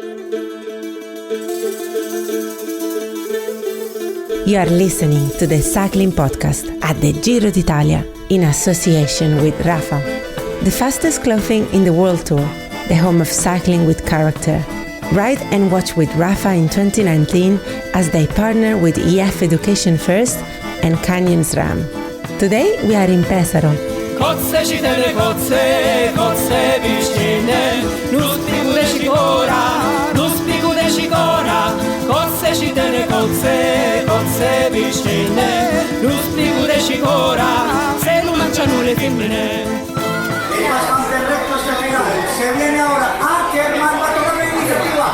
You are listening to the Cycling Podcast at the Giro d'Italia in association with Rafa, the fastest clothing in the World Tour, the home of cycling with character. Ride and watch with Rafa in 2019 as they partner with EF Education First and Canyon SRAM. Today we are in Pesaro. Kotce čitene kotce višćine, nus pigude šikora, kotce čitene kotce višćine, nus pigude šikora, se lo mangiano le femmine. Se viene ahora Ackerman, va a tocar la iniciativa.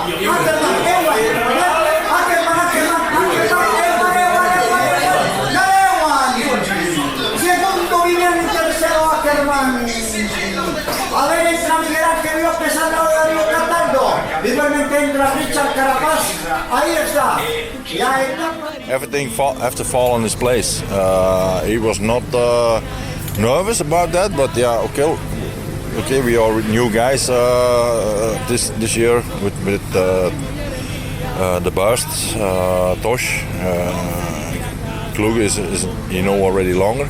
Ackerman, segundo Vivian y tercero Ackerman. A ver, entra Miguel Ángel López al lado de Darío Cataldo. Igualmente entra Richard Carapaz. Ahí está. Everything have to fall on his place. He was not nervous about that, but yeah, okay, we are new guys this year with the burst, Tosh. Klug is already longer,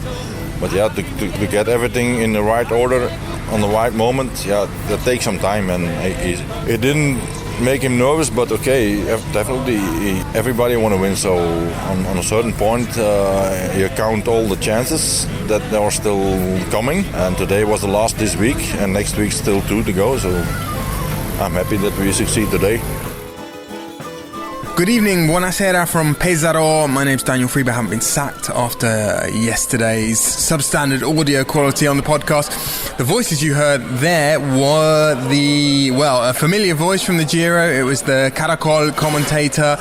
but yeah, to get everything in the right order on the right moment, yeah, that takes some time, and it didn't make him nervous, but okay, definitely everybody want to win, so on a certain point you count all the chances that they are still coming, and today was the last this week, and next week still 2 to go, so I'm happy that we succeed today. Good evening, buonasera from Pesaro. My name's Daniel Freeber. I haven't been sacked after yesterday's substandard audio quality on the podcast. The voices you heard there were a familiar voice from the Giro. It was the Caracol commentator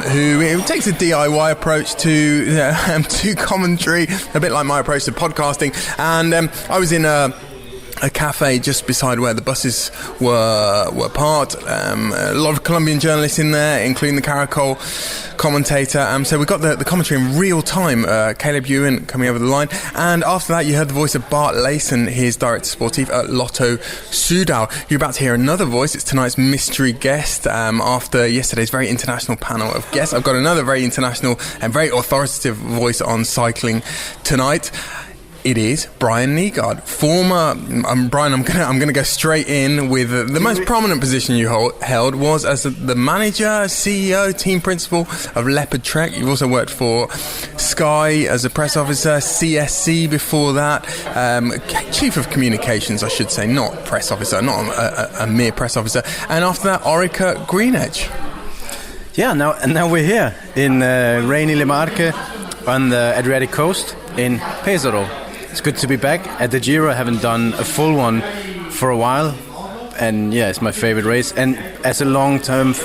who takes a DIY approach to commentary, a bit like my approach to podcasting. And I was in a cafe just beside where the buses were parked. A lot of Colombian journalists in there, including the Caracol commentator. So we got the commentary in real time. Caleb Ewan coming over the line, and after that you heard the voice of Bart Layson, his director sportif at Lotto-Soudal. You're about to hear another voice. It's tonight's mystery guest. After yesterday's very international panel of guests, I've got another very international and very authoritative voice on cycling tonight. It is Brian Nygaard, former. Brian, I'm gonna go straight in with the most prominent position you held was as the manager, CEO, team principal of Leopard-Trek. You've also worked for Sky as a press officer, CSC before that, chief of communications, I should say, not press officer, not a mere press officer. And after that, Orica Greenedge. Yeah, now we're here in rainy Marche on the Adriatic coast in Pesaro. It's good to be back at the Giro. I haven't done a full one for a while, and yeah, it's my favorite race. And as a long-time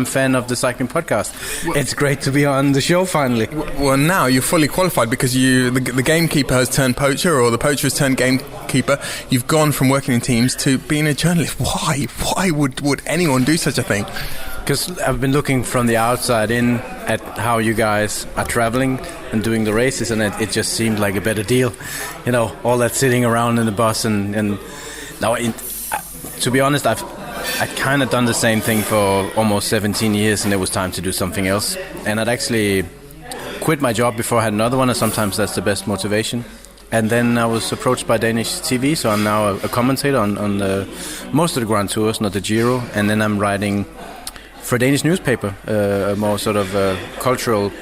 fan of the cycling podcast, it's great to be on the show finally. Well, now you're fully qualified because the gamekeeper has turned poacher, or the poacher has turned gamekeeper. You've gone from working in teams to being a journalist. Why? Why would anyone do such a thing? Because I've been looking from the outside in at how you guys are traveling and doing the races, and it just seemed like a better deal. You know, all that sitting around in the bus, and now, to be honest, I'd kind of done the same thing for almost 17 years, and it was time to do something else. And I'd actually quit my job before I had another one, and sometimes that's the best motivation. And then I was approached by Danish TV, so I'm now a commentator on most of the Grand Tours, not the Giro, and then I'm writing for a Danish newspaper, a more sort of cultural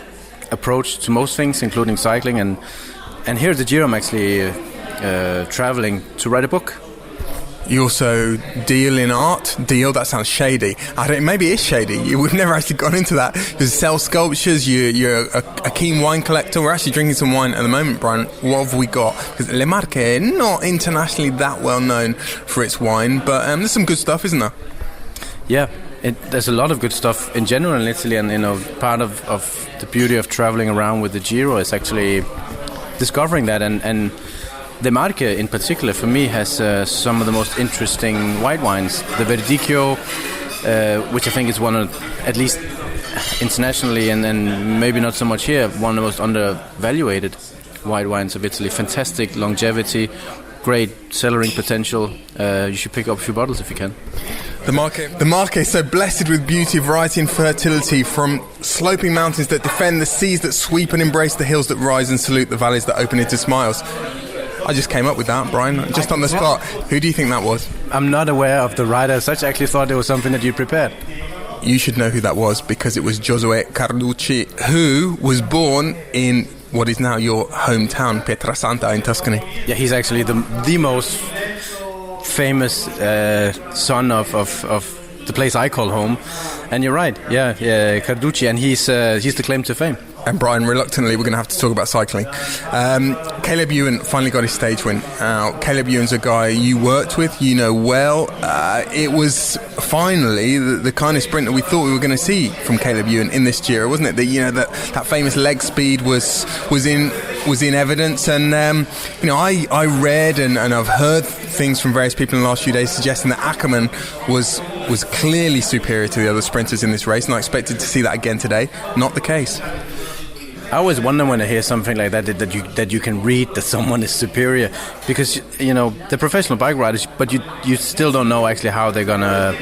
approach to most things, including cycling. And here at the Giro, I'm actually traveling to write a book. You also deal in art. Deal, that sounds shady. Maybe it is shady. We've never actually gone into that. You sell sculptures. You're a keen wine collector. We're actually drinking some wine at the moment, Brian. What have we got? Because Le Marche, not internationally that well known for its wine, but there's some good stuff, isn't there? Yeah. There's a lot of good stuff in general in Italy, and part of the beauty of traveling around with the Giro is actually discovering that, and the Marche in particular for me has some of the most interesting white wines. The Verdicchio, which I think is one of, at least internationally and maybe not so much here, one of the most undervaluated white wines of Italy. Fantastic longevity, great cellaring potential. You should pick up a few bottles if you can. The Marche is so blessed with beauty, variety and fertility, from sloping mountains that defend, the seas that sweep and embrace, the hills that rise and salute, the valleys that open into smiles. I just came up with that, Brian, just on the spot. Who do you think that was? I'm not aware of the rider as such. I actually thought it was something that you prepared. You should know who that was, because it was Giosuè Carducci, who was born in what is now your hometown, Pietrasanta in Tuscany. Yeah, he's actually the most famous son of the place I call home. And you're right, yeah, Carducci, and he's the claim to fame. And Brian, reluctantly, we're going to have to talk about cycling. Caleb Ewan finally got his stage win. Caleb Ewan's a guy you worked with, you know well. It was finally the kind of sprint that we thought we were going to see from Caleb Ewan in this Giro, wasn't it? That famous leg speed was in evidence. And I read and I've heard things from various people in the last few days suggesting that Ackermann was clearly superior to the other sprinters in this race, and I expected to see that again today. Not the case. I always wonder when I hear something like that you can read that someone is superior, because they're professional bike riders, but you still don't know actually how they're gonna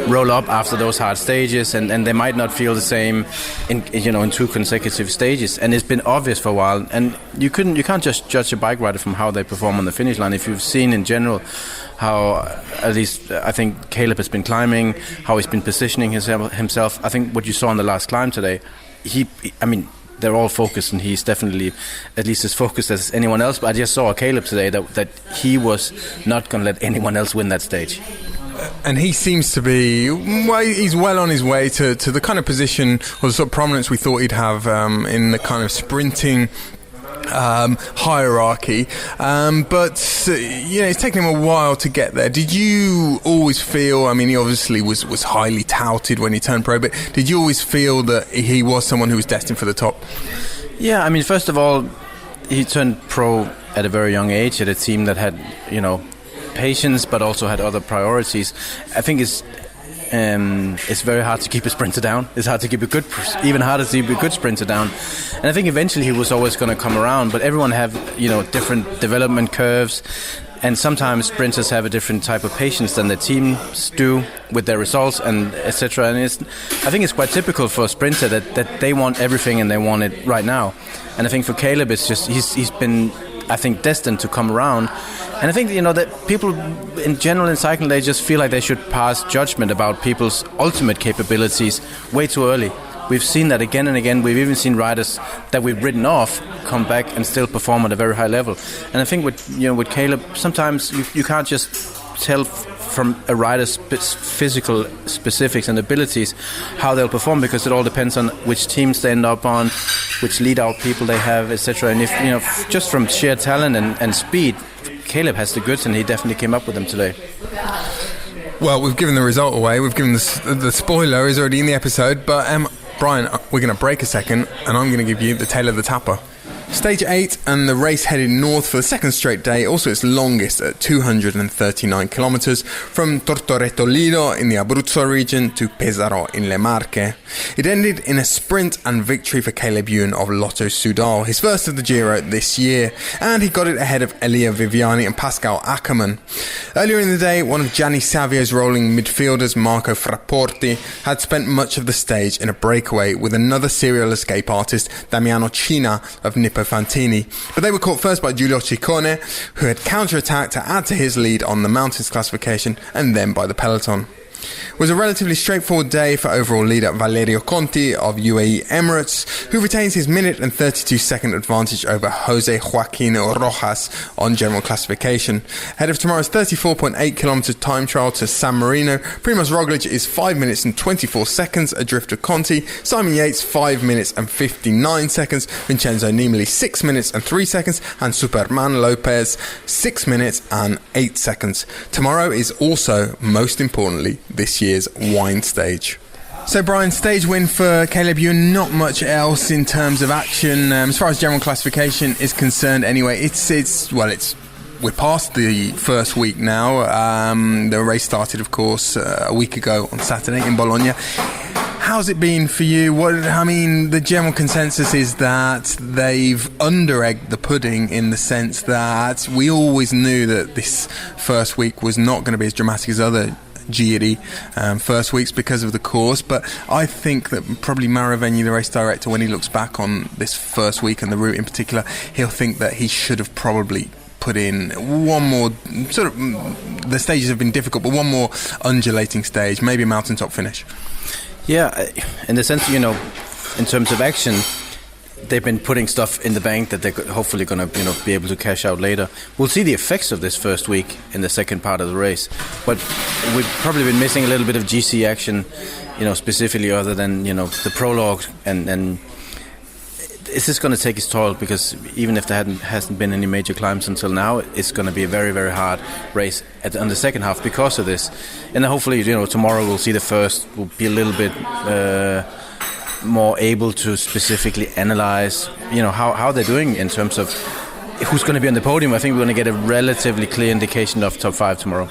roll up after those hard stages, and they might not feel the same in 2 consecutive stages. And it's been obvious for a while, and you can't just judge a bike rider from how they perform on the finish line. If you've seen in general how, at least I think Caleb has been climbing, how he's been positioning himself. I think what you saw on the last climb today, they're all focused, and he's definitely at least as focused as anyone else. But I just saw Caleb today that he was not going to let anyone else win that stage. And he seems to be, he's well on his way to the kind of position or the sort of prominence we thought he'd have in the kind of sprinting hierarchy, but it's taken him a while to get there. Did you always feel, he obviously was highly touted when he turned pro, but did you always feel that he was someone who was destined for the top? Yeah, first of all, he turned pro at a very young age at a team that had patience but also had other priorities. I think it's very hard to keep a sprinter down. It's hard to keep even harder to keep a good sprinter down. And I think eventually he was always going to come around. But everyone have different development curves, and sometimes sprinters have a different type of patience than the teams do with their results and etc. And I think it's quite typical for a sprinter that they want everything and they want it right now. And I think for Caleb, it's just he's been, I think, destined to come around. And I think that people in general in cycling, they just feel like they should pass judgment about people's ultimate capabilities way too early. We've seen that again and again. We've even seen riders that we've written off come back and still perform at a very high level. And I think with Caleb, sometimes you can't just tell from a rider's physical specifics and abilities how they'll perform, because it all depends on which teams they end up on, which lead-out people they have, etc. And if just from sheer talent and speed, Caleb has the goods, and he definitely came up with them today. Well, we've given the result away. We've given the spoiler is already in the episode. But Brian, we're going to break a second, and I'm going to give you the tale of the tapper. Stage 8, and the race headed north for the second straight day, also its longest at 239 kilometres, from Tortoreto Lido in the Abruzzo region to Pesaro in Le Marche. It ended in a sprint and victory for Caleb Ewan of Lotto-Soudal, his first of the Giro this year, and he got it ahead of Elia Viviani and Pascal Ackermann. Earlier in the day, one of Gianni Savio's rolling midfielders, Marco Frapporti, had spent much of the stage in a breakaway with another serial escape artist, Damiano Cina of Nippo Fantini, but they were caught first by Giulio Ciccone, who had counter-attacked to add to his lead on the mountains classification, and then by the peloton. It was a relatively straightforward day for overall leader Valerio Conti of UAE Emirates, who retains his minute and 32 second advantage over Jose Joaquin Rojas on general classification. Ahead of tomorrow's 34.8 kilometre time trial to San Marino, Primož Roglic is 5 minutes and 24 seconds adrift of Conti, Simon Yates 5 minutes and 59 seconds, Vincenzo Nibali 6 minutes and 3 seconds, and Superman Lopez 6 minutes and 8 seconds. Tomorrow is also, most importantly, this year's wine stage. So Brian, stage win for Caleb Ewan, not much else in terms of action as far as general classification is concerned anyway. We're past the first week now. The race started, of course, a week ago on Saturday in Bologna. How's it been for you? The general consensus is that they've under-egged the pudding, in the sense that we always knew that this first week was not going to be as dramatic as other Giro first weeks because of the course, but I think that probably Maraveni, the race director, when he looks back on this first week and the route in particular, he'll think that he should have probably put in one more sort of, the stages have been difficult, but one more undulating stage, maybe a mountaintop finish. Yeah, in the sense, in terms of action, they've been putting stuff in the bank that they're hopefully going to, be able to cash out later. We'll see the effects of this first week in the second part of the race, but we've probably been missing a little bit of GC action, specifically other than, the prologue, and it's just going to take its toll, because even if there hasn't been any major climbs until now, it's going to be a very, very hard race on the second half because of this. And then hopefully, tomorrow we'll see the first, we'll be a little bit more able to specifically analyze, how they're doing in terms of who's going to be on the podium. I think we're going to get a relatively clear indication of top 5 tomorrow.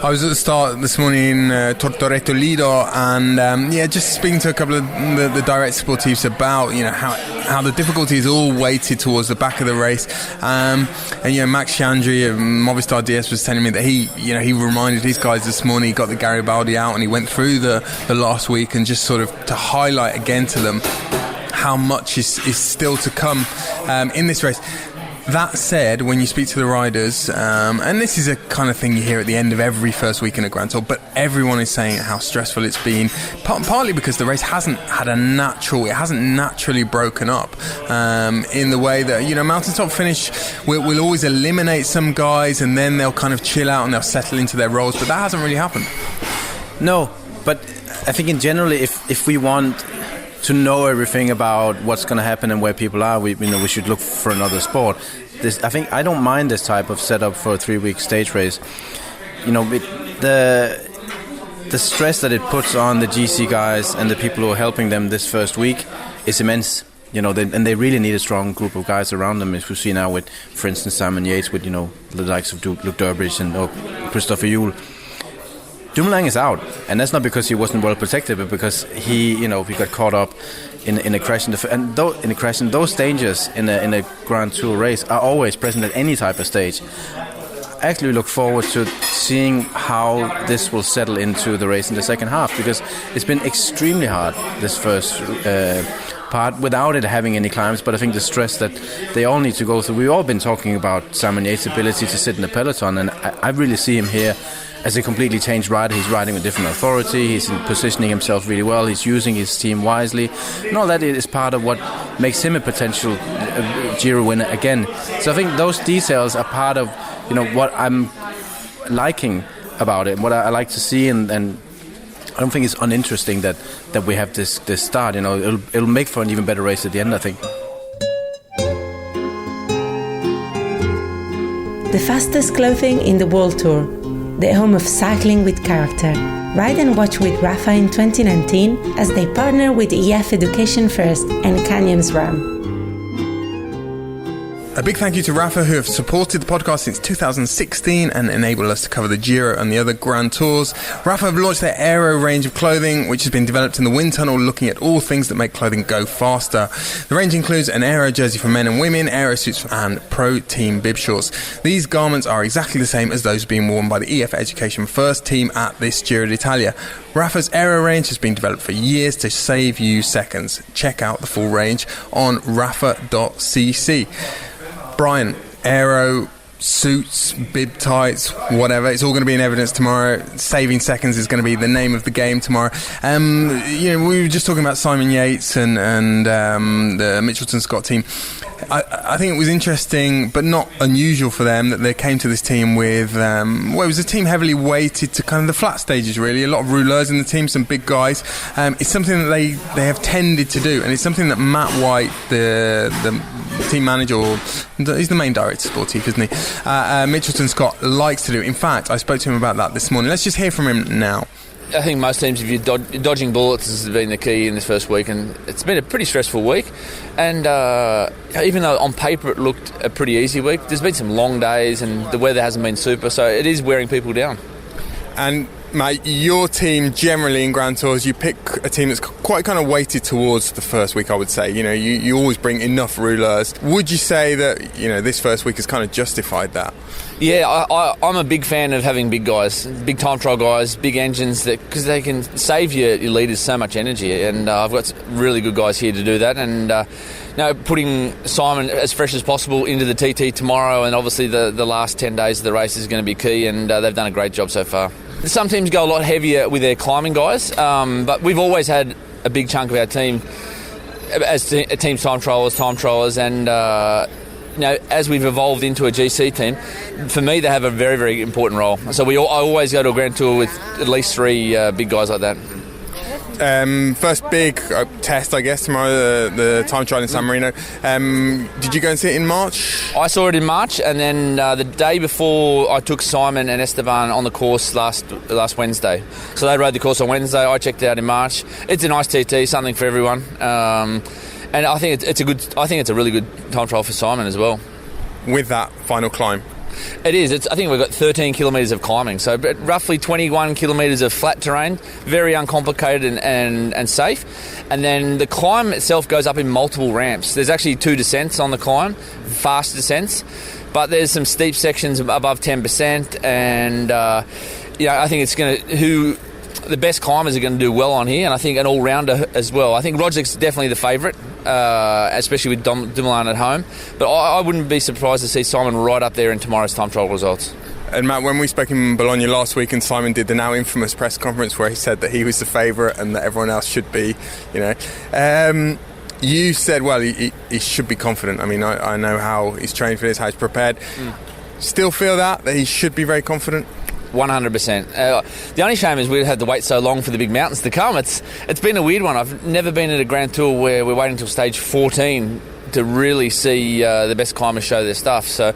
I was at the start this morning in Tortoreto Lido, and just speaking to a couple of the direct sportifs about how the difficulty is all weighted towards the back of the race, and Max Chandri of Movistar DS was telling me that he reminded his guys this morning. He got the Garibaldi out and he went through the last week, and just sort of to highlight again to them how much is still to come in this race. That said, when you speak to the riders, and this is a kind of thing you hear at the end of every first week in a Grand Tour, but everyone is saying how stressful it's been, partly because the race hasn't naturally broken up in the way that, mountaintop finish will always eliminate some guys and then they'll kind of chill out and they'll settle into their roles, but that hasn't really happened. No, but I think in general, if we want to know everything about what's going to happen and where people are, we should look for another sport. I think I don't mind this type of setup for a 3-week stage race. The stress that it puts on the GC guys and the people who are helping them this first week is immense. And they really need a strong group of guys around them. As we see now with, for instance, Simon Yates, with the likes of Luke Durbridge and Christopher Juhl. Dumoulin is out, and that's not because he wasn't well protected, but because he got caught up in a crash. And those dangers in a Grand Tour race are always present at any type of stage. I actually look forward to seeing how this will settle into the race in the second half, because it's been extremely hard this first part without it having any climbs. But I think the stress that they all need to go through. We've all been talking about Simon Yates' ability to sit in the peloton, and I really see him here as a completely changed rider. He's riding with different authority, he's positioning himself really well, he's using his team wisely, and all that is part of what makes him a potential Giro winner again. So I think those details are part of what I'm liking about it, what I like to see, and I don't think it's uninteresting that we have this start. It'll make for an even better race at the end, I think. The fastest clothing in the World Tour, the home of cycling with character. Ride and watch with Rafa in 2019 as they partner with EF Education First and Canyons Ram. A big thank you to Rafa, who have supported the podcast since 2016 and enabled us to cover the Giro and the other Grand Tours. Rafa have launched their Aero range of clothing, which has been developed in the wind tunnel, looking at all things that make clothing go faster. The range includes an Aero jersey for men and women, Aero suits and Pro Team bib shorts. These garments are exactly the same as those being worn by the EF Education First team at this Giro d'Italia. Rafa's Aero range has been developed for years to save you seconds. Check out the full range on rafa.cc. Brian, Aero, suits, bib tights, whatever, it's all going to be in evidence tomorrow. Saving seconds is going to be the name of the game tomorrow. We were just talking about Simon Yates and the Mitchelton Scott team. I think it was interesting, but not unusual for them, that they came to this team with, it was a team heavily weighted to kind of the flat stages, really. A lot of rouleurs in the team, some big guys. It's something that they have tended to do, and it's something that Matt White, the team manager, or he's the main director sportif, isn't he? Mitchelton Scott likes to do. In fact, I spoke to him about that this morning. Let's just hear from him now. I think most teams, if you're dodging bullets, has been the key in this first week, and it's been a pretty stressful week. And even though on paper it looked a pretty easy week, there's been some long days and the weather hasn't been super, so it is wearing people down. And Matt, your team generally in Grand Tours, you pick a team that's quite kind of weighted towards the first week, I would say. You know, you always bring enough rouleurs. Would you say that, you know, this first week has kind of justified that? Yeah, I'm a big fan of having big guys, big time trial guys, big engines, because they can save your leaders so much energy. And I've got really good guys here to do that. And putting Simon as fresh as possible into the TT tomorrow, and obviously the last 10 days of the race is going to be key, and they've done a great job so far. Some teams go a lot heavier with their climbing guys, but we've always had a big chunk of our team as team time trialers, and as we've evolved into a GC team, for me they have a very, very important role. So I always go to a Grand Tour with at least 3 big guys like that. First big test, I guess, tomorrow, the time trial in San Marino. Did you go and see it in Marche? I saw it in Marche, and then the day before I took Simon and Esteban on the course last Wednesday. So they rode the course on Wednesday. I checked it out in Marche. It's a nice TT, something for everyone, and I think it's a really good time trial for Simon as well. With that final climb. It is. I think we've got 13 kilometres of climbing, so roughly 21 kilometres of flat terrain, very uncomplicated and safe. And then the climb itself goes up in multiple ramps. There's actually 2 descents on the climb, fast descents, but there's some steep sections above 10%. And I think it's going to the best climbers are going to do well on here, and I think an all-rounder as well. I think Roglic's definitely the favourite, especially with Dumoulin at home. But I wouldn't be surprised to see Simon right up there in tomorrow's time trial results. And Matt, when we spoke in Bologna last week, and Simon did the now infamous press conference where he said that he was the favourite and that everyone else should be, you said, well, he should be confident. I mean, I know how he's trained for this, how he's prepared. Still feel that he should be very confident? 100%. The only shame is we've had to wait so long for the big mountains to come. It's been a weird one. I've never been at a Grand Tour where we're waiting until stage 14 to really see the best climbers show their stuff. So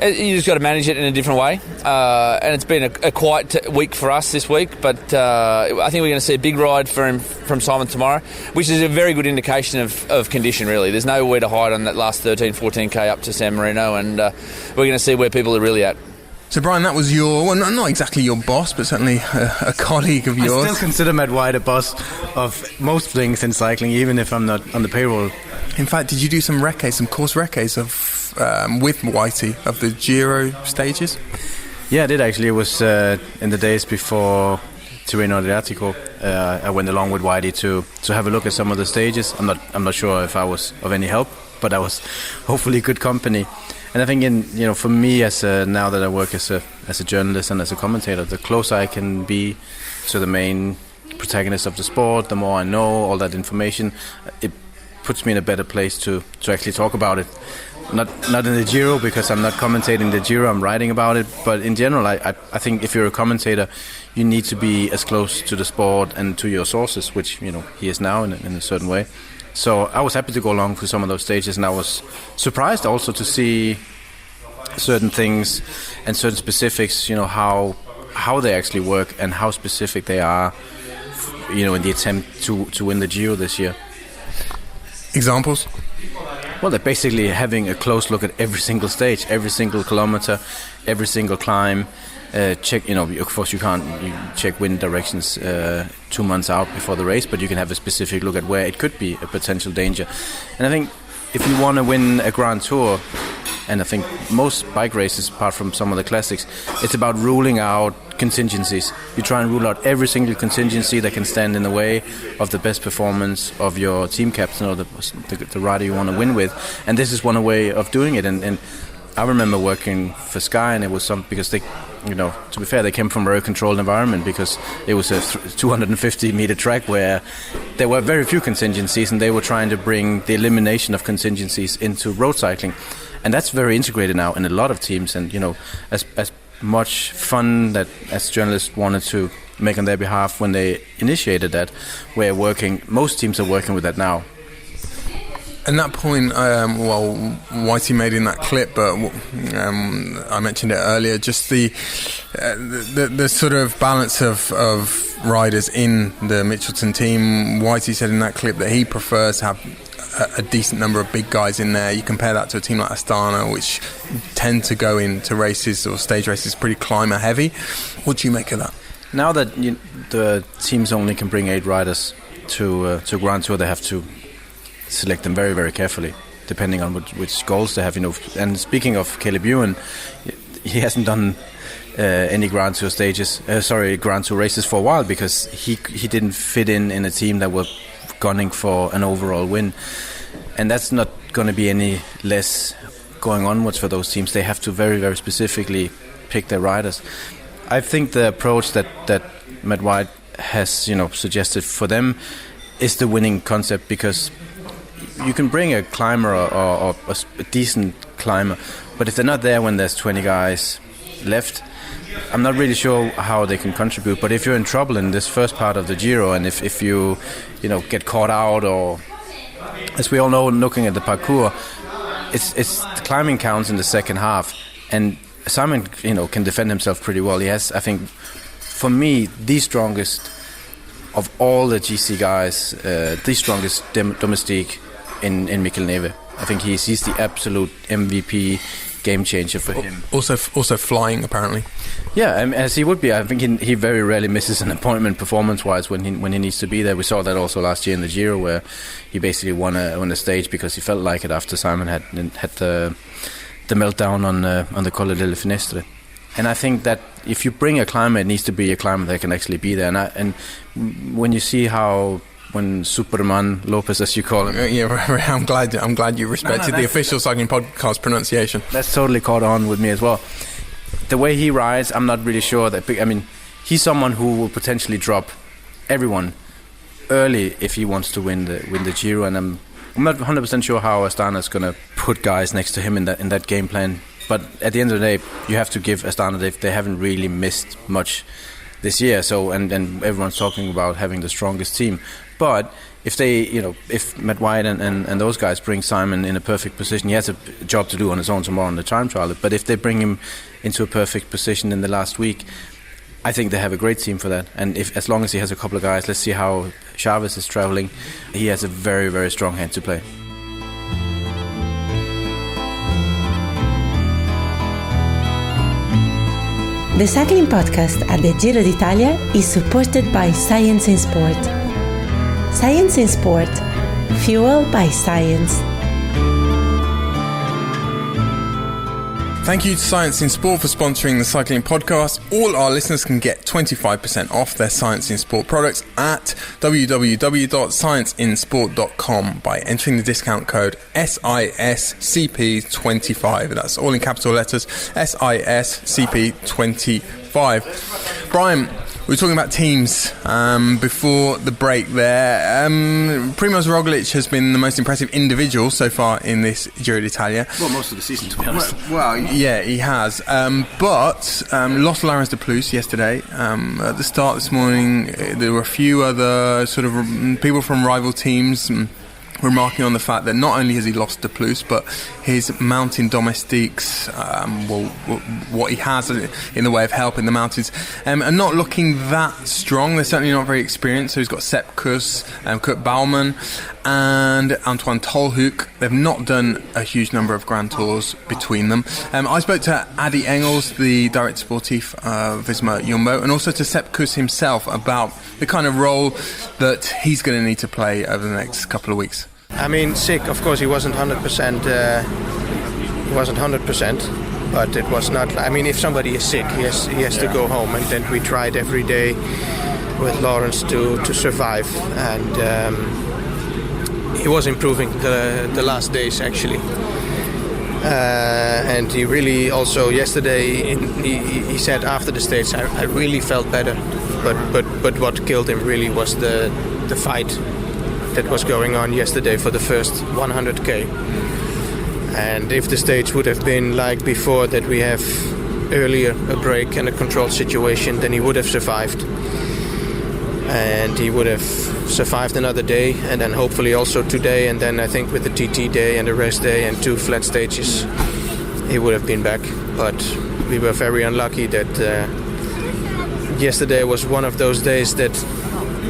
you just got to manage it in a different way. And it's been a quiet week for us this week, but I think we're going to see a big ride from Simon tomorrow, which is a very good indication of condition, really. There's nowhere to hide on that last 13, 14k up to San Marino, and we're going to see where people are really at. So, Brian, that was not exactly your boss, but certainly a colleague of yours. I still consider Matt White a boss of most things in cycling, even if I'm not on the payroll. In fact, did you do some course recces with Whitey of the Giro stages? Yeah, I did actually. It was in the days before Tirreno Adriatico. I went along with Whitey to have a look at some of the stages. I'm not sure if I was of any help, but I was hopefully good company. And I think, for me, now that I work as a journalist and as a commentator, the closer I can be to the main protagonist of the sport, the more I know all that information, it puts me in a better place to actually talk about it. Not in the Giro, because I'm not commentating the Giro, I'm writing about it. But in general, I think if you're a commentator, you need to be as close to the sport and to your sources, which he is now in a certain way. So I was happy to go along for some of those stages, and I was surprised also to see certain things and certain specifics, how they actually work and how specific they are, in the attempt to win the Giro this year. Examples? Well, they're basically having a close look at every single stage, every single kilometer, every single climb. Check, of course you can't check wind directions 2 months out before the race, but you can have a specific look at where it could be a potential danger. And I think if you want to win a Grand Tour, and I think most bike races, apart from some of the classics, it's about ruling out contingencies. You try and rule out every single contingency that can stand in the way of the best performance of your team captain or the rider you want to win with. And this is one way of doing it. And I remember working for Sky, and it was because they, to be fair, they came from a very controlled environment, because it was a 250-meter track where there were very few contingencies, and they were trying to bring the elimination of contingencies into road cycling. And that's very integrated now in a lot of teams. And, as much fun that as journalists wanted to make on their behalf when they initiated that, most teams are working with that now. And that point, Whitey made in that clip, but I mentioned it earlier, just the sort of balance of riders in the Mitchelton team. Whitey said in that clip that he prefers to have a decent number of big guys in there. You compare that to a team like Astana, which tend to go into races or stage races pretty climber heavy. What do you make of that? Now that the teams only can bring 8 riders to Grand Tour, they have to select them very, very carefully, depending on which goals they have. And speaking of Caleb Ewan, he hasn't done any Grand Tour Grand Tour races for a while because he didn't fit in a team that were gunning for an overall win, and that's not going to be any less going onwards for those teams. They have to very, very specifically pick their riders. I think the approach that Matt White has suggested for them is the winning concept, because you can bring a climber or a decent climber, but if they're not there when there's 20 guys left, I'm not really sure how they can contribute. But if you're in trouble in this first part of the Giro, and if you get caught out, or as we all know, looking at the parcours, it's the climbing counts in the second half, and Simon can defend himself pretty well. He has, I think, for me, the strongest of all the GC guys, the strongest domestique in Mikkel Neve. I think he's the absolute MVP game changer for him. Also flying, apparently. Yeah, as he would be. I think he very rarely misses an appointment performance-wise when he needs to be there. We saw that also last year in the Giro, where he basically won a stage because he felt like it after Simon had the meltdown on the Colle delle Finestre. And I think that if you bring a climber, it needs to be a climber that can actually be there. And when you see when Superman Lopez, as you call him, I'm glad you respected the official cycling podcast pronunciation. That's totally caught on with me as well. The way he rides, I'm not really sure that. I mean, he's someone who will potentially drop everyone early if he wants to win the Giro, and I'm not 100% sure how Astana is going to put guys next to him in that game plan. But at the end of the day, you have to give Astana, they haven't really missed much this year. So and everyone's talking about having the strongest team. But if they, if Matt White and those guys bring Simon in a perfect position, he has a job to do on his own tomorrow on the time trial. But if they bring him into a perfect position in the last week, I think they have a great team for that. And as long as he has a couple of guys, let's see how Chavez is traveling. He has a very, very strong hand to play. The cycling podcast at the Giro d'Italia is supported by Science in Sport. Science in Sport, fuel by science. Thank you to Science in Sport for sponsoring the cycling podcast. All our listeners can get 25% off their Science in Sport products at www.scienceinsport.com by entering the discount code SISCP25. That's all in capital letters, SISCP25. Brian, we were talking about teams before the break there. Primož Roglic has been the most impressive individual so far in this Giro d'Italia. Well, most of the season, to be honest. Well, yeah, he has. But lost Laurens de Plus yesterday. At the start this morning, there were a few other sort of people from rival teams remarking on the fact that not only has he lost de Plus, but his mountain domestiques, what he has in the way of help in the mountains, are not looking that strong. They're certainly not very experienced. So he's got Sepp Kuss, Kurt Baumann and Antoine Tolhoek. They've not done a huge number of Grand Tours between them. I spoke to Adi Engels, the director sportif of Visma Jumbo, and also to Sepp Kuss himself about the kind of role that he's going to need to play over the next couple of weeks. I mean, sick, of course, he wasn't 100%. But it was not. I mean, if somebody is sick, he has to go home, and then we tried every day with Laurens to survive, and he was improving the last days actually. And he really also yesterday he said after the stage, I really felt better, but what killed him really was the fight that was going on yesterday for the first 100k. And if the stage would have been like before, that we have earlier a break and a controlled situation, then he would have survived. And he would have survived another day, and then hopefully also today, and then I think with the TT day and the rest day and 2 flat stages, he would have been back. But we were very unlucky that yesterday was one of those days that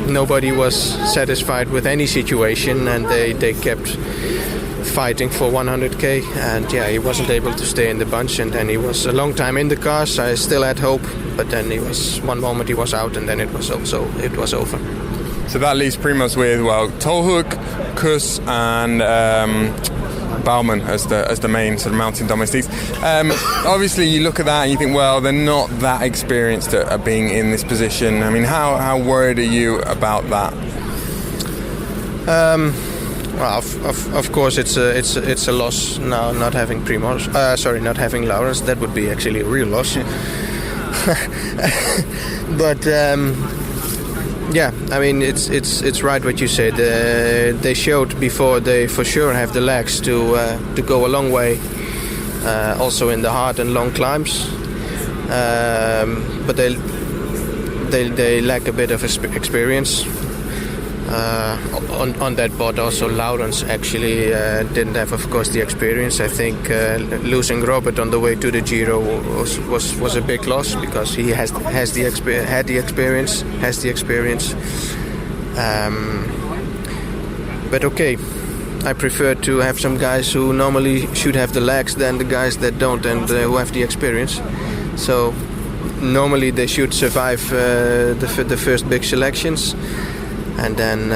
nobody was satisfied with any situation, and they kept fighting for 100k, and yeah, he wasn't able to stay in the bunch, and then he was a long time in the car, so I still had hope, but then one moment he was out, and then it was over. So that leaves Primoz with, well, Tolhoek, Kuss and Baumann as the main sort of mountain domestiques. Obviously you look at that and you think, well, they're not that experienced at being in this position. I mean, how worried are you about that? Well, of course, it's a loss now not having not having Laurens. That would be actually a real loss. But yeah, I mean, it's right what you said. They showed before they for sure have the legs to go a long way, also in the hard and long climbs. But they lack a bit of experience. On that boat also Laurens actually didn't have, of course, the experience. I think losing Robert on the way to the Giro was a big loss, because he had the experience. But okay, I prefer to have some guys who normally should have the legs than the guys that don't and who have the experience. So normally they should survive the first big selections. And then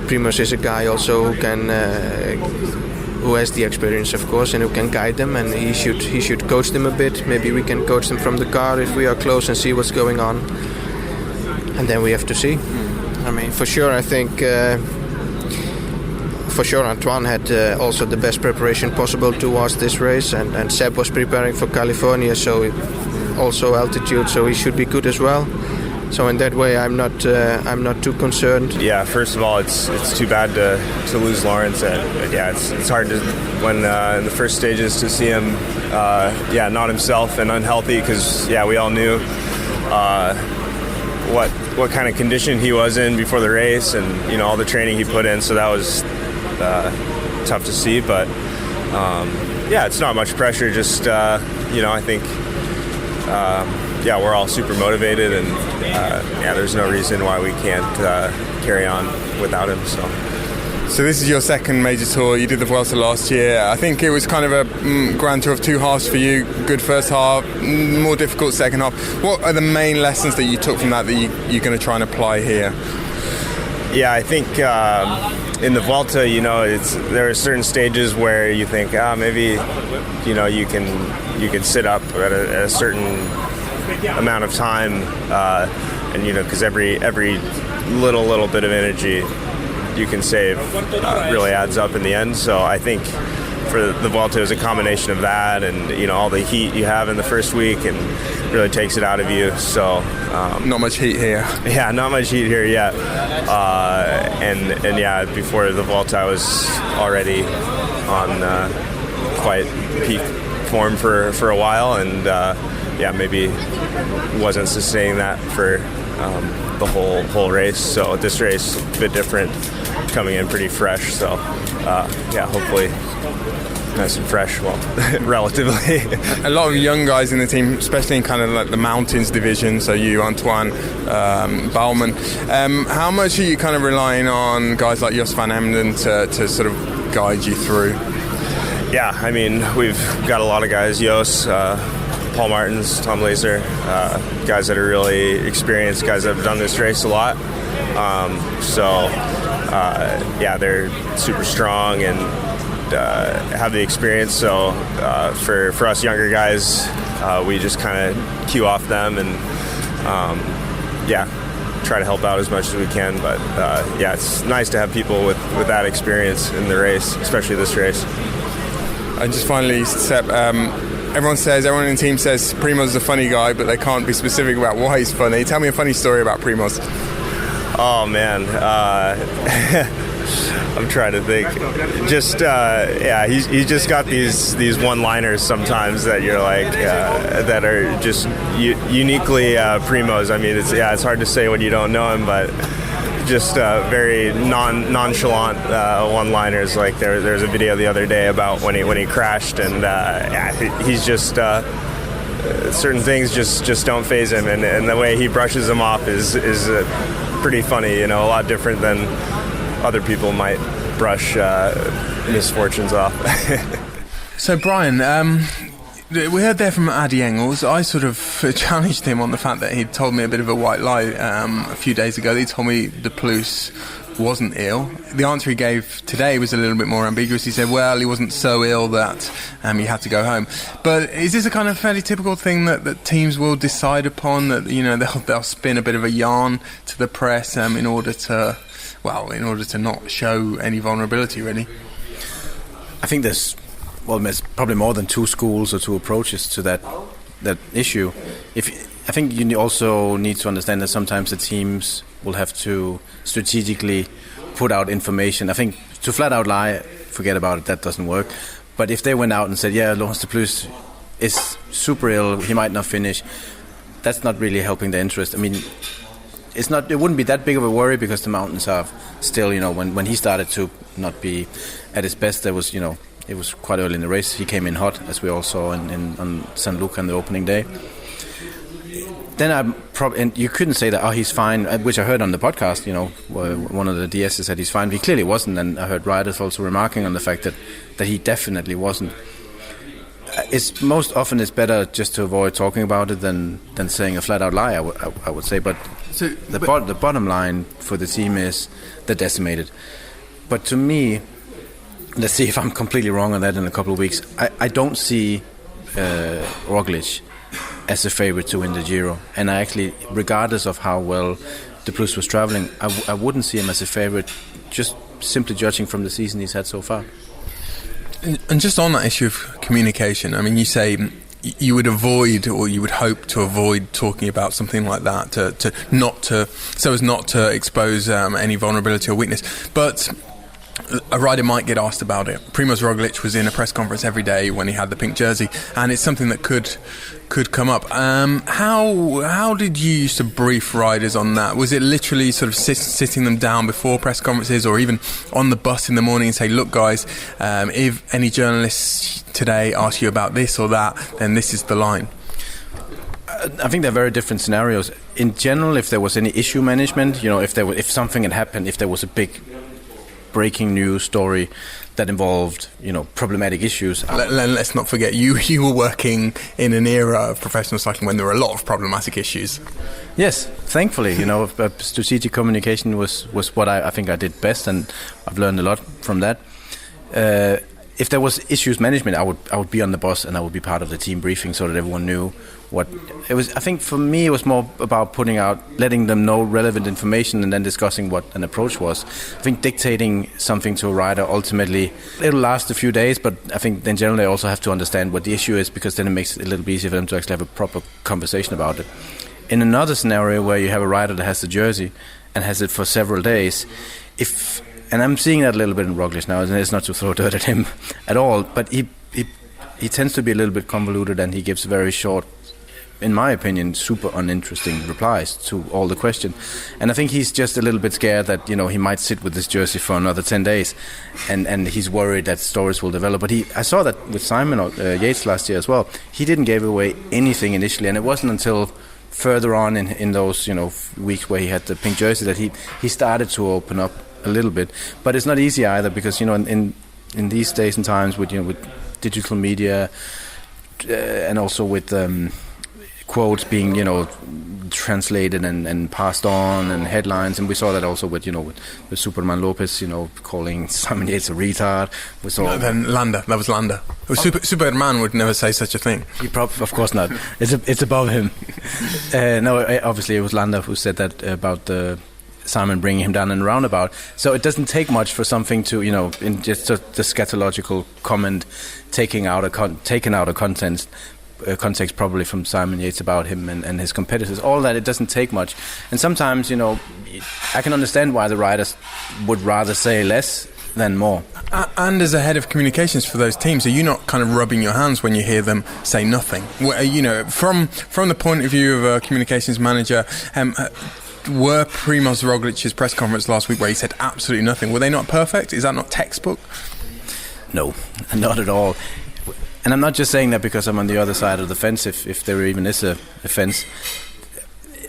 Primoz is a guy also who has the experience, of course, and who can guide them, and he should coach them a bit. Maybe we can coach them from the car if we are close and see what's going on. And then we have to see. I mean, for sure, I think Antoine had also the best preparation possible towards this race, and Seb was preparing for California, so also altitude, so he should be good as well. So in that way, I'm not too concerned. Yeah, first of all, it's too bad to lose Laurens. Yeah, it's hard to when in the first stages to see him, not himself and unhealthy, because we all knew what kind of condition he was in before the race, and all the training he put in. So that was tough to see, but it's not much pressure. Just I think. We're all super motivated, and there's no reason why we can't carry on without him. So this is your second major tour. You did the Vuelta last year. I think it was kind of a Grand Tour of two halves for you. Good first half, more difficult second half. What are the main lessons that you took from that you're going to try and apply here? Yeah, I think in the Vuelta, there are certain stages where you think, maybe you can sit up at a certain amount of time, and because every little bit of energy you can save really adds up in the end. So I think for the Vuelta, it was a combination of that and all the heat you have in the first week, and really takes it out of you. So not much heat here. Yeah, not much heat here yet. And before the Vuelta, I was already on quite peak form for a while, and maybe wasn't sustaining that for the whole race. So this race a bit different, coming in pretty fresh. So hopefully nice and fresh. Well, relatively. A lot of young guys in the team, especially in kind of like the mountains division. So you, Antoine, Baumann. How much are you kind of relying on guys like Jos van Emden to sort of guide you through? Yeah, I mean, we've got a lot of guys. Jos, Paul Martins, Tom Laser, guys that are really experienced, guys that have done this race a lot. They're super strong and have the experience. So for us younger guys, we just kind of cue off them and try to help out as much as we can. But it's nice to have people with that experience in the race, especially this race. And just finally, Seb, everyone in the team says Primoz is a funny guy, but they can't be specific about why he's funny. Tell me a funny story about Primoz. Oh man, I'm trying to think. Just he's just got these one-liners sometimes that you're like that are just uniquely Primoz. I mean, it's hard to say when you don't know him, but just very nonchalant one-liners. Like there's a video the other day about when he crashed, and he's just certain things just don't faze him, and the way he brushes them off is pretty funny. A lot different than other people might brush misfortunes off. So Brian, we heard there from Addy Engels. I sort of challenged him on the fact that he'd told me a bit of a white lie a few days ago. He told me De Plus wasn't ill. The answer he gave today was a little bit more ambiguous. He said, well, he wasn't so ill that he had to go home. But is this a kind of fairly typical thing that teams will decide upon, that they'll spin a bit of a yarn to the press in order to not show any vulnerability, really? I think there's probably more than two schools or two approaches to that issue. I think you also need to understand that sometimes the teams will have to strategically put out information. I think to flat out lie, forget about it, that doesn't work. But if they went out and said, yeah, Laurens De Plus is super ill, he might not finish, that's not really helping the interest. I mean, it wouldn't be that big of a worry, because the mountains are still, when he started to not be at his best, there was, it was quite early in the race. He came in hot, as we all saw on St. Luc on the opening day. Then and you couldn't say that, he's fine, which I heard on the podcast, one of the DSs said he's fine. He clearly wasn't, and I heard riders also remarking on the fact that he definitely wasn't. It's most often it's better just to avoid talking about it than saying a flat-out lie, I would say. But the bottom line for the team is they're decimated. But to me, let's see if I'm completely wrong on that in a couple of weeks, I don't see Roglic as a favorite to win the Giro. And I actually, regardless of how well De Plus was traveling, I wouldn't see him as a favorite, just simply judging from the season he's had so far. And just on that issue of communication, I mean, you say you would avoid, or you would hope to avoid, talking about something like that so as not to expose any vulnerability or weakness. But a rider might get asked about it. Primož Roglic was in a press conference every day when he had the pink jersey, and it's something that could come up. How did you used to brief riders on that? Was it literally sort of sitting them down before press conferences, or even on the bus in the morning and say, look guys, if any journalists today ask you about this or that, then this is the line? I think they're very different scenarios. In general, if there was any issue management, if something had happened, if there was a big breaking news story that involved, problematic issues. Let's not forget, you were working in an era of professional cycling when there were a lot of problematic issues. Yes, thankfully, strategic communication was what I think I did best, and I've learned a lot from that. If there was issues management, I would be on the bus and I would be part of the team briefing so that everyone knew what it was. I think for me it was more about letting them know relevant information and then discussing what an approach was. I think dictating something to a rider, ultimately it'll last a few days, but I think in general they also have to understand what the issue is, because then it makes it a little bit easier for them to actually have a proper conversation about it. In another scenario where you have a rider that has the jersey and has it for several days, and I'm seeing that a little bit in Roglic now, and it's not to throw dirt at him at all, but he tends to be a little bit convoluted, and he gives very short, in my opinion, super uninteresting replies to all the questions. And I think he's just a little bit scared that, he might sit with this jersey for another 10 days, and he's worried that stories will develop. But I saw that with Simon Yates last year as well. He didn't give away anything initially, and it wasn't until further on in those weeks where he had the pink jersey that he started to open up a little bit. But it's not easy either, because in these days and times with digital media and also with quotes being translated and passed on, and headlines, and we saw that also with Superman Lopez calling Simon Yates a retard. We saw then Landa. That was Landa. Superman would never say such a thing. Of course not. It's above him. No, obviously it was Landa who said that about Simon bringing him down in a roundabout. So it doesn't take much for something to, in just the scatological comment taken out of context probably from Simon Yates about him and his competitors. All that, it doesn't take much. And sometimes, I can understand why the riders would rather say less than more. And as a head of communications for those teams, are you not kind of rubbing your hands when you hear them say nothing? From the point of view of a communications manager, were Primož Roglic's press conference last week where he said absolutely nothing, were they not perfect? Is that not textbook? No, not at all. And I'm not just saying that because I'm on the other side of the fence, if there even is a fence.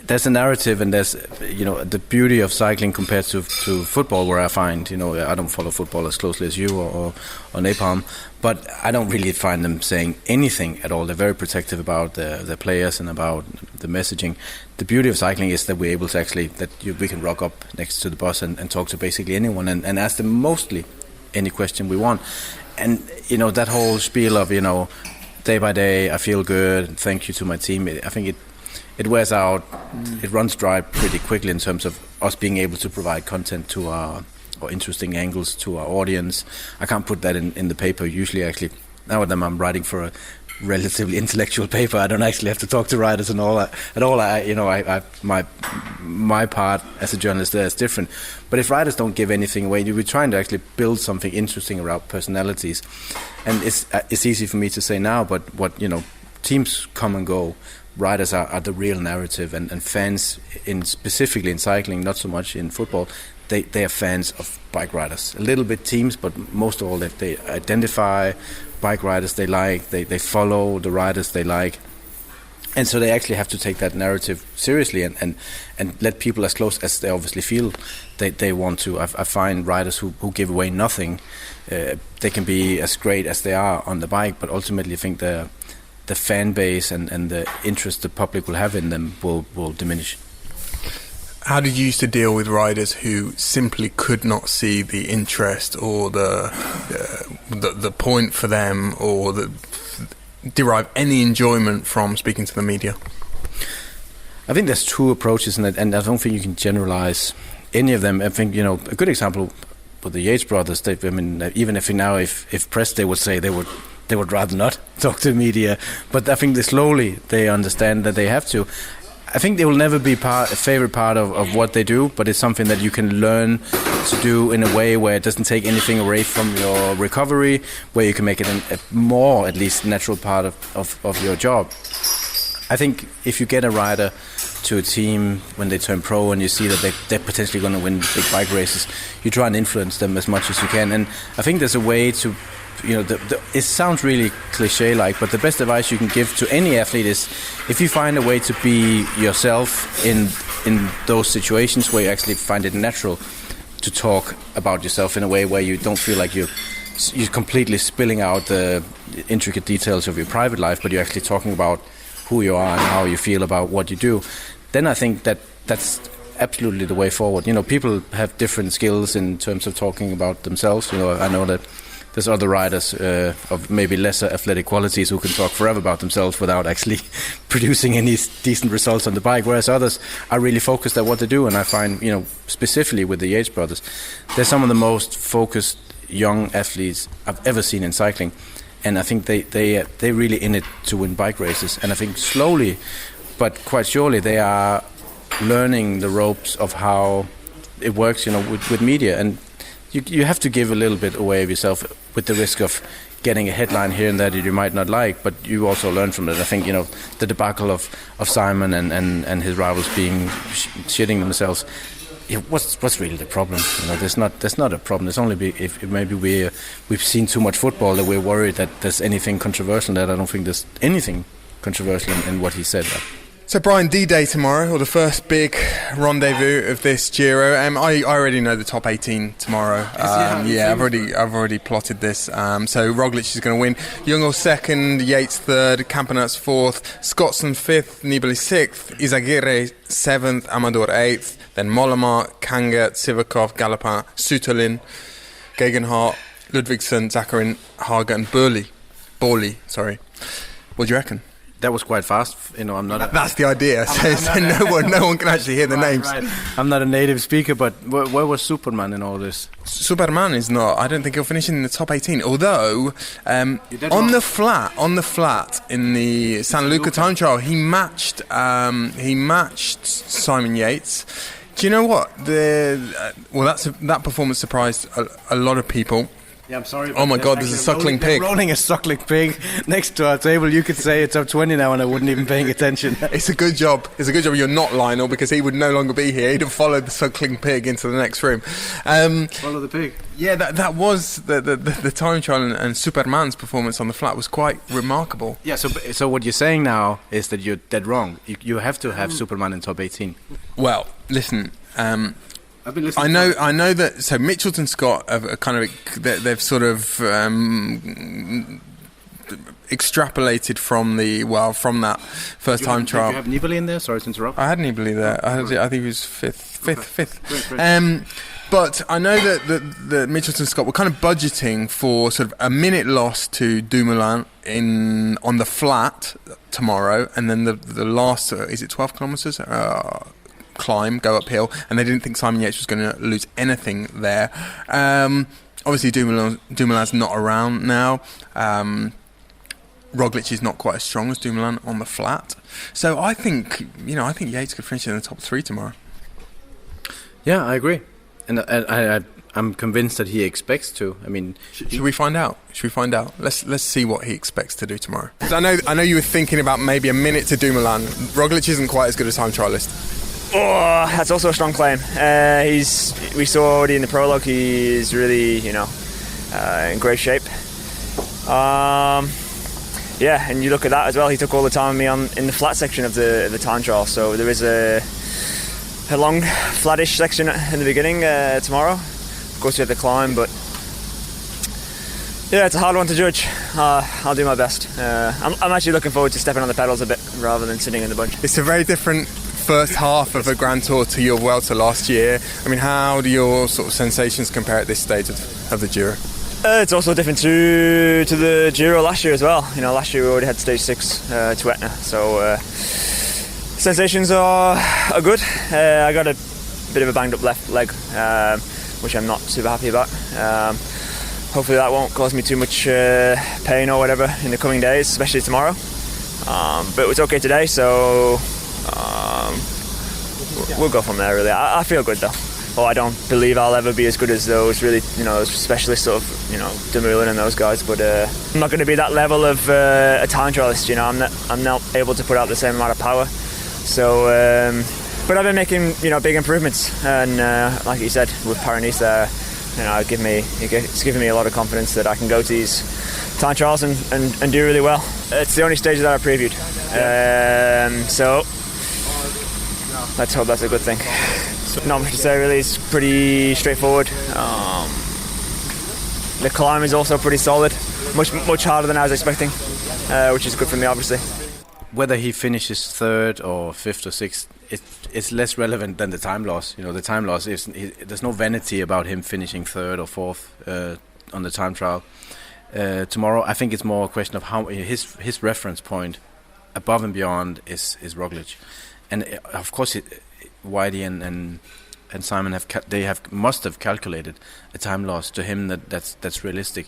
there's a narrative, and there's the beauty of cycling compared to football, where I find I don't follow football as closely as you or Napalm, but I don't really find them saying anything at all. They're very protective about the players and about the messaging. The beauty of cycling is that we're able to we can rock up next to the bus and talk to basically anyone and ask them mostly any question we want. And that whole spiel of day by day I feel good, thank you to my team, I think it wears out, it runs dry pretty quickly in terms of us being able to provide content to or interesting angles to our audience. I can't put that in the paper. Usually, actually, now that I'm writing for a relatively intellectual paper, I don't actually have to talk to writers and all that at all. My part as a journalist there is different. But if writers don't give anything away, we're trying to actually build something interesting around personalities. And it's easy for me to say now, but teams come and go. Riders are the real narrative, and fans, specifically in cycling, not so much in football, they are fans of bike riders. A little bit teams, but most of all they identify bike riders they like, they follow the riders they like. And so they actually have to take that narrative seriously and let people as close as they obviously feel they want to. I find riders who give away nothing, they can be as great as they are on the bike, but ultimately I think the fan base and the interest the public will have in them will diminish. How did you used to deal with riders who simply could not see the interest or the point for them, or derive any enjoyment from speaking to the media? I think there's two approaches, and I don't think you can generalize any of them. I think a good example with the Yates brothers. Even if pressed, they would say they would rather not talk to the media. But I think they understand that they have to. I think they will never be a favorite part of what they do, but it's something that you can learn to do in a way where it doesn't take anything away from your recovery, where you can make it a more, at least, natural part of your job. I think if you get a rider to a team when they turn pro and you see that they're potentially going to win big bike races, you try and influence them as much as you can. And I think there's a way to... it sounds really cliche-like, but the best advice you can give to any athlete is, if you find a way to be yourself in those situations where you actually find it natural to talk about yourself in a way where you don't feel like you're completely spilling out the intricate details of your private life, but you're actually talking about who you are and how you feel about what you do, then I think that's absolutely the way forward. People have different skills in terms of talking about themselves. I know that there's other riders of maybe lesser athletic qualities who can talk forever about themselves without actually producing any decent results on the bike, whereas others are really focused at what they do. And I find, specifically with the Yates brothers, they're some of the most focused young athletes I've ever seen in cycling. And I think they're really in it to win bike races. And I think slowly, but quite surely, they are learning the ropes of how it works, with media. And you have to give a little bit away of yourself with the risk of getting a headline here and there that you might not like, but you also learn from it. I think, the debacle of Simon and his rivals being shitting themselves, what's really the problem? There's not a problem. It's only if maybe we've seen too much football that we're worried that there's anything controversial in that. I don't think there's anything controversial in what he said. So Brian, D-Day tomorrow, or the first big rendezvous of this Giro. I already know the top 18 tomorrow. I've already plotted this. So Roglic is going to win. Jungel second, Yates third, Campenaerts fourth, Scotsman fifth, Nibali sixth, Izagirre seventh, Amador eighth, then Mollema, Kanga, Sivakov, Galopin, Suterlin, Gegenhardt, Ludvigsen, Zakarin, Haga, and Borley. What do you reckon? That was quite fast. I'm not. That's the idea. So no one can actually hear the names. Right. I'm not a native speaker, but where was Superman in all this? Superman is not. I don't think he'll finish in the top 18. Although on the flat in the San Luca time trial, he matched Simon Yates. Do you know what? That performance surprised a lot of people. Yeah, I'm sorry. Oh my God, there's a suckling pig. Rolling a suckling pig next to our table. You could say it's up 20 now and I wouldn't even paying attention. It's a good job. It's a good job you're not Lionel, because he would no longer be here. He'd have followed the suckling pig into the next room. Follow the pig. Yeah, that was the time trial, and Superman's performance on the flat was quite remarkable. Yeah, so what you're saying now is that you're dead wrong. You have to have Superman in top 18. Well, listen... I've been listening. I know that. So Mitchelton Scott have kind of they've sort of extrapolated from that first time trial. Did you have Nibali in there? Sorry to interrupt. I had Nibali there. I think he was fifth. Great. But I know that the Mitchelton Scott were kind of budgeting for sort of a minute loss to Dumoulin on the flat tomorrow, and then the last is it 12 kilometres? Climb, go uphill, and they didn't think Simon Yates was going to lose anything there. Obviously, Dumoulin's not around now. Roglic is not quite as strong as Dumoulin on the flat, so I think Yates could finish in the top 3 tomorrow. Yeah, I agree, and I'm convinced that he expects to. I mean, should we find out? Let's see what he expects to do tomorrow. I know you were thinking about maybe a minute to Dumoulin. Roglic isn't quite as good a time trialist. Oh, that's also a strong claim. We saw already in the prologue, he is really, in great shape. Yeah, and you look at that as well. He took all the time on me in the flat section of the time trial. So there is a long, flattish section in the beginning tomorrow. Of course, you have to climb, but yeah, it's a hard one to judge. I'll do my best. I'm actually looking forward to stepping on the pedals a bit rather than sitting in the bunch. It's a very different first half of a Grand Tour to your Vuelta last year. I mean, how do your sort of sensations compare at this stage of the Giro? It's also different to the Giro last year as well. Last year we already had stage 6 to Etna, so sensations are good. I got a bit of a banged up left leg, which I'm not super happy about. Hopefully that won't cause me too much pain or whatever in the coming days, especially tomorrow. But it was okay today, so we'll go from there, really. I feel good, though. I don't believe I'll ever be as good as those really, those specialists sort of, Dumoulin and those guys. But I'm not going to be that level of a time trialist. I'm not able to put out the same amount of power. So, but I've been making, big improvements. And like you said, with Paris there, it's given me a lot of confidence that I can go to these time trials and do really well. It's the only stage that I previewed. So let's hope that's a good thing. Not much to say really, it's pretty straightforward. The climb is also pretty solid, much harder than I was expecting, which is good for me obviously. Whether he finishes 3rd or 5th or 6th, it's less relevant than the time loss. The time loss is there's no vanity about him finishing 3rd or 4th on the time trial. Tomorrow I think it's more a question of how his reference point above and beyond is Roglic, and of course Whitey and Simon must have calculated a time loss to him that's realistic.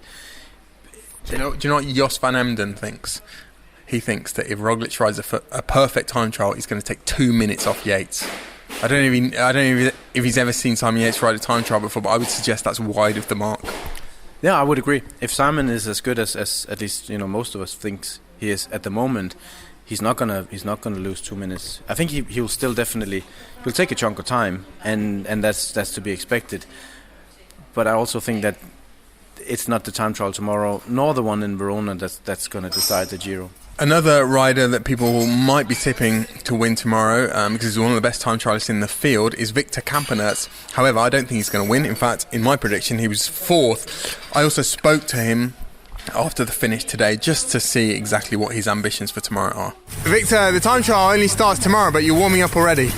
Do you know what Jos van Emden thinks? He thinks that if Roglic rides a perfect time trial, he's going to take 2 minutes off Yates. I don't know if he's ever seen Simon Yates ride a time trial before, but I would suggest that's wide of the mark. Yeah, I would agree. If Simon is as good as at least most of us thinks he is at the moment, he's not gonna lose 2 minutes. I think he'll still definitely he'll take a chunk of time, and that's to be expected. But I also think that it's not the time trial tomorrow, nor the one in Verona that's going to decide the Giro. Another rider that people might be tipping to win tomorrow, because he's one of the best time trialists in the field, is Victor Kampenaerts. However, I don't think he's going to win. In fact, in my prediction, he was 4th. I also spoke to him after the finish today just to see exactly what his ambitions for tomorrow are. Victor, the time trial only starts tomorrow, but you're warming up already.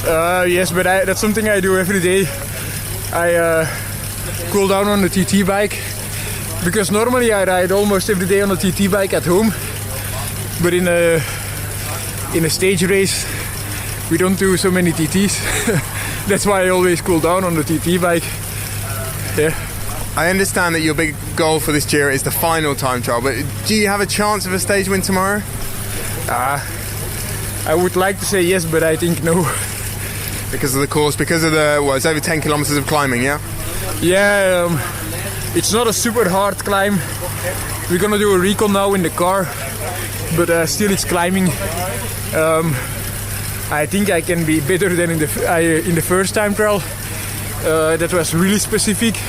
Yes, but that's something I do every day. I cool down on the TT bike, because normally I ride almost every day on a TT bike at home. But in a stage race, we don't do so many TTs. That's why I always cool down on the TT bike. Yeah. I understand that your big goal for this Giro is the final time trial, but do you have a chance of a stage win tomorrow? I would like to say yes, but I think no. Because of the course, because of it's over 10 kilometres of climbing, yeah? Yeah, It's not a super hard climb. We're gonna do a recon now in the car, but still it's climbing. I think I can be better than in the first time trial. That was really specific,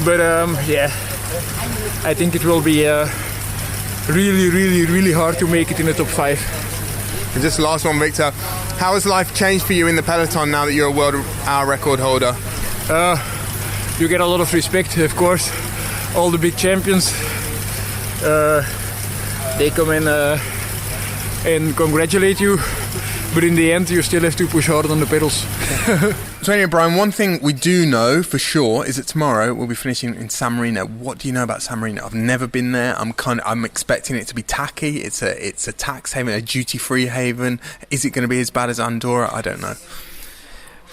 but I think it will be really hard to make it in the top 5. And just last one, Victor. How has life changed for you in the peloton now that you're a world hour record holder? You get a lot of respect, of course. All the big champions, they come in and congratulate you. But in the end, you still have to push hard on the pedals. So anyway, Brian, one thing we do know for sure is that tomorrow we'll be finishing in San Marino. What do you know about San Marino? I've never been there. I'm expecting it to be tacky. It's a tax haven, a duty-free haven. Is it going to be as bad as Andorra? I don't know.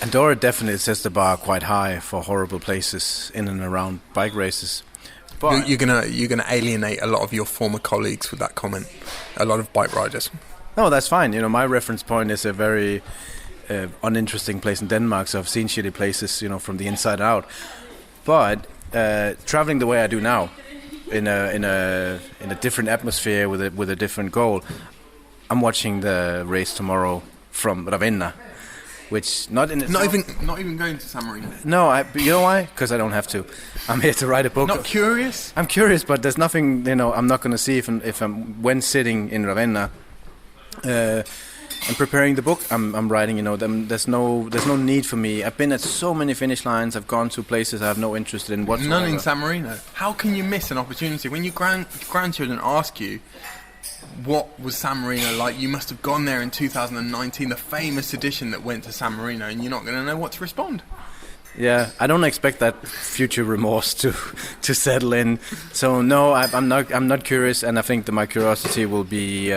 Andorra definitely sets the bar quite high for horrible places in and around bike races. But you're gonna alienate a lot of your former colleagues with that comment. A lot of bike riders. No, that's fine. My reference point is a very uninteresting place in Denmark, so I've seen shitty places, from the inside out. But traveling the way I do now, in a different atmosphere with a different goal, I'm watching the race tomorrow from Ravenna, which not even going to San Marino. No, you know why? Because I don't have to. I'm here to write a book. Not curious? I'm curious, but there's nothing. I'm not going to see if I'm when sitting in Ravenna. And preparing the book I'm writing, there's no need for me. I've been at so many finish lines. I've gone to places I have no interest in whatsoever. None in San Marino. How can you miss an opportunity when your grandchildren ask you what was San Marino like? You must have gone there in 2019, the famous edition that went to San Marino, and you're not going to know what to respond. Yeah, I don't expect that future remorse to settle in. So no, I'm not curious, and I think that my curiosity will be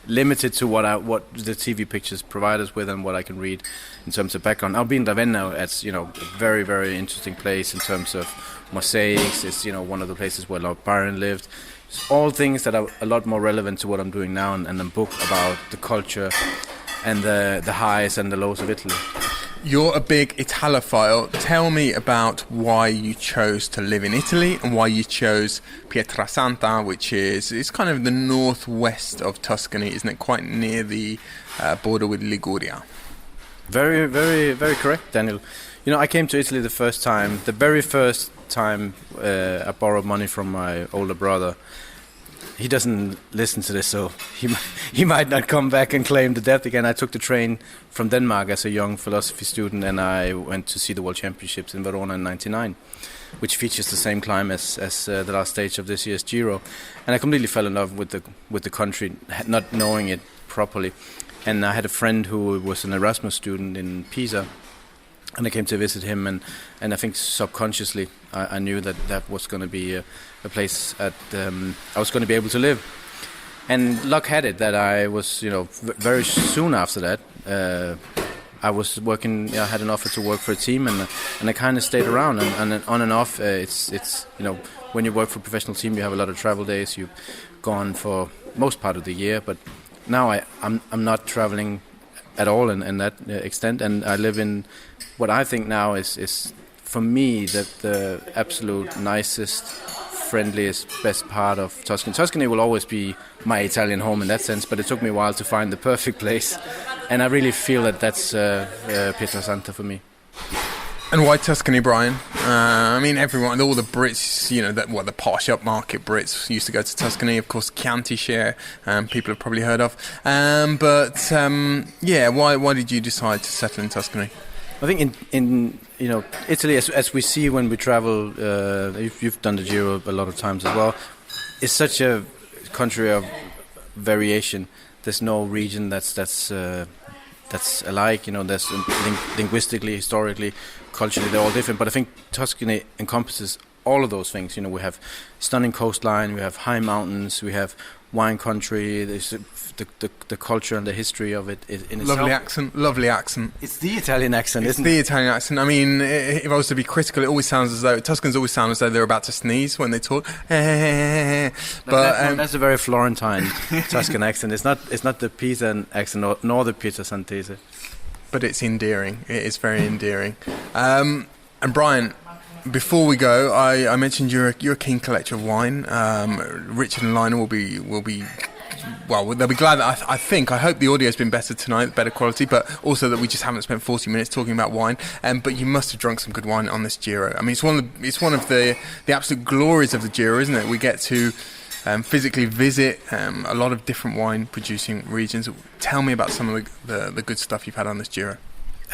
limited to what the TV pictures provide us with and what I can read in terms of background. I'll be in Ravenna. It's a very, very interesting place in terms of mosaics. It's one of the places where Lord Byron lived. It's all things that are a lot more relevant to what I'm doing now, and a book about the culture and the highs and the lows of Italy. You're a big Italophile. Tell me about why you chose to live in Italy and why you chose Pietrasanta, which is kind of the northwest of Tuscany, isn't it? Quite near the border with Liguria. Very, very, very correct, Daniel. I came to Italy the very first time I borrowed money from my older brother. He doesn't listen to this, so he might not come back and claim the debt again. I took the train from Denmark as a young philosophy student, and I went to see the World Championships in Verona in '99, which features the same climb as the last stage of this year's Giro. And I completely fell in love with the country, not knowing it properly. And I had a friend who was an Erasmus student in Pisa, and I came to visit him, and I think subconsciously I knew that was going to be a place I was going to be able to live. And luck had it that I was, very soon after that, I was working. I had an offer to work for a team, and I kind of stayed around, and on and off. It's when you work for a professional team, you have a lot of travel days. You've gone for most part of the year, but now I'm not traveling at all in that extent, and I live in what I think now is for me the absolute nicest, friendliest, best part of Tuscany. Tuscany will always be my Italian home in that sense, but it took me a while to find the perfect place, and I really feel that's Pietrasanta for me. And why Tuscany, Brian? Everyone, all the Brits, the posh upmarket Brits used to go to Tuscany. Of course, Chianti share, people have probably heard of. Why did you decide to settle in Tuscany? I think in Italy, as we see when we travel, you've done the Giro a lot of times as well. It's such a country of variation. There's no region that's alike. There's linguistically, historically, culturally, they're all different. But I think Tuscany encompasses all of those things. We have stunning coastline, we have high mountains, we have wine country. There's the culture and the history of it in itself. Lovely accent. It's the Italian accent, isn't it? It's the Italian accent. If I was to be critical, it always sounds as though Tuscans always sound as though they're about to sneeze when they talk. That's a very Florentine Tuscan accent. It's not the Pisan accent nor the Pietrasantese. But it's endearing. It is very endearing. And Brian, Before we go, I mentioned you're a keen collector of wine. Richard and Lionel will be well, they'll be glad that I hope the audio's been better tonight, better quality, but also that we just haven't spent 40 minutes talking about wine. But you must have drunk some good wine on this Giro. I mean, it's one of the absolute glories of the Giro, isn't it? We get to physically visit a lot of different wine producing regions. Tell me about some of the good stuff you've had on this Giro.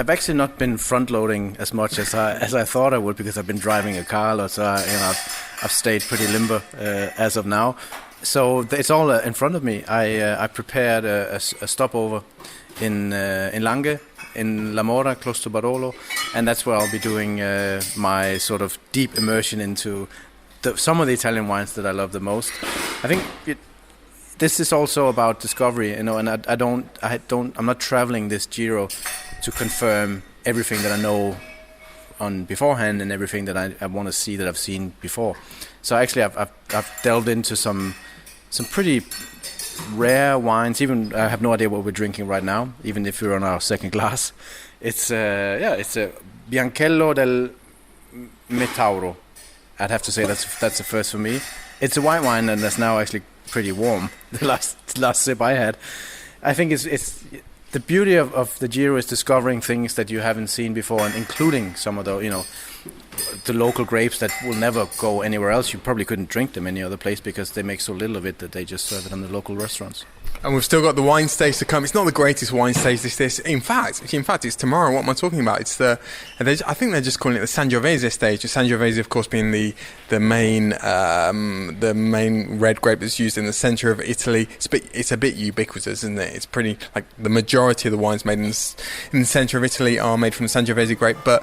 I've actually not been front loading as much as I thought I would, because I've been driving a car a lot, so I've stayed pretty limber as of now. So it's all in front of me. I prepared a stopover in Langhe, in La Mora, close to Barolo, and that's where I'll be doing my sort of deep immersion into some of the Italian wines that I love the most. I think this is also about discovery, and I'm not traveling this Giro to confirm everything that I know on beforehand and everything that I want to see that I've seen before. So actually, I've delved into some pretty rare wines. Even I have no idea what we're drinking right now, even if we're on our second glass. It's a Bianchello del Metauro. I'd have to say that's the first for me. It's a white wine, and that's now actually pretty warm. The last sip I had, I think it's the beauty of the Giro is discovering things that you haven't seen before, and including some of the local grapes that will never go anywhere else. You probably couldn't drink them any other place because they make so little of it that they just serve it in the local srestaurants. And we've still got the wine stage to come. It's not the greatest wine stage. This in fact, it's tomorrow. What am I talking about? It's I think they're just calling it the Sangiovese stage. The Sangiovese, of course, being the main red grape that's used in the centre of Italy. It's a bit ubiquitous, isn't it? It's pretty like the majority of the wines made in the centre of Italy are made from the Sangiovese grape. But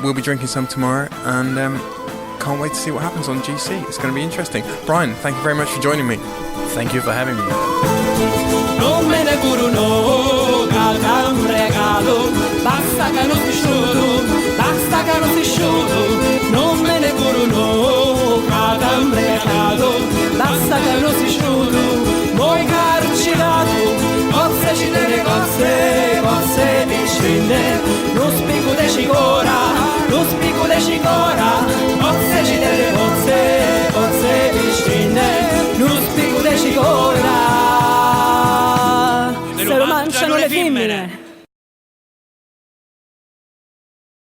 we'll be drinking some tomorrow, and can't wait to see what happens on GC. It's going to be interesting. Brian, thank you very much for joining me. Thank you for having me. Non me ne curo no, calda un regalo, basta che non si sciolo, basta che non si sciolo. Non me ne curo no, calda un regalo, basta che non si sciolo. Voi carcerato, cozze ci delle cozze.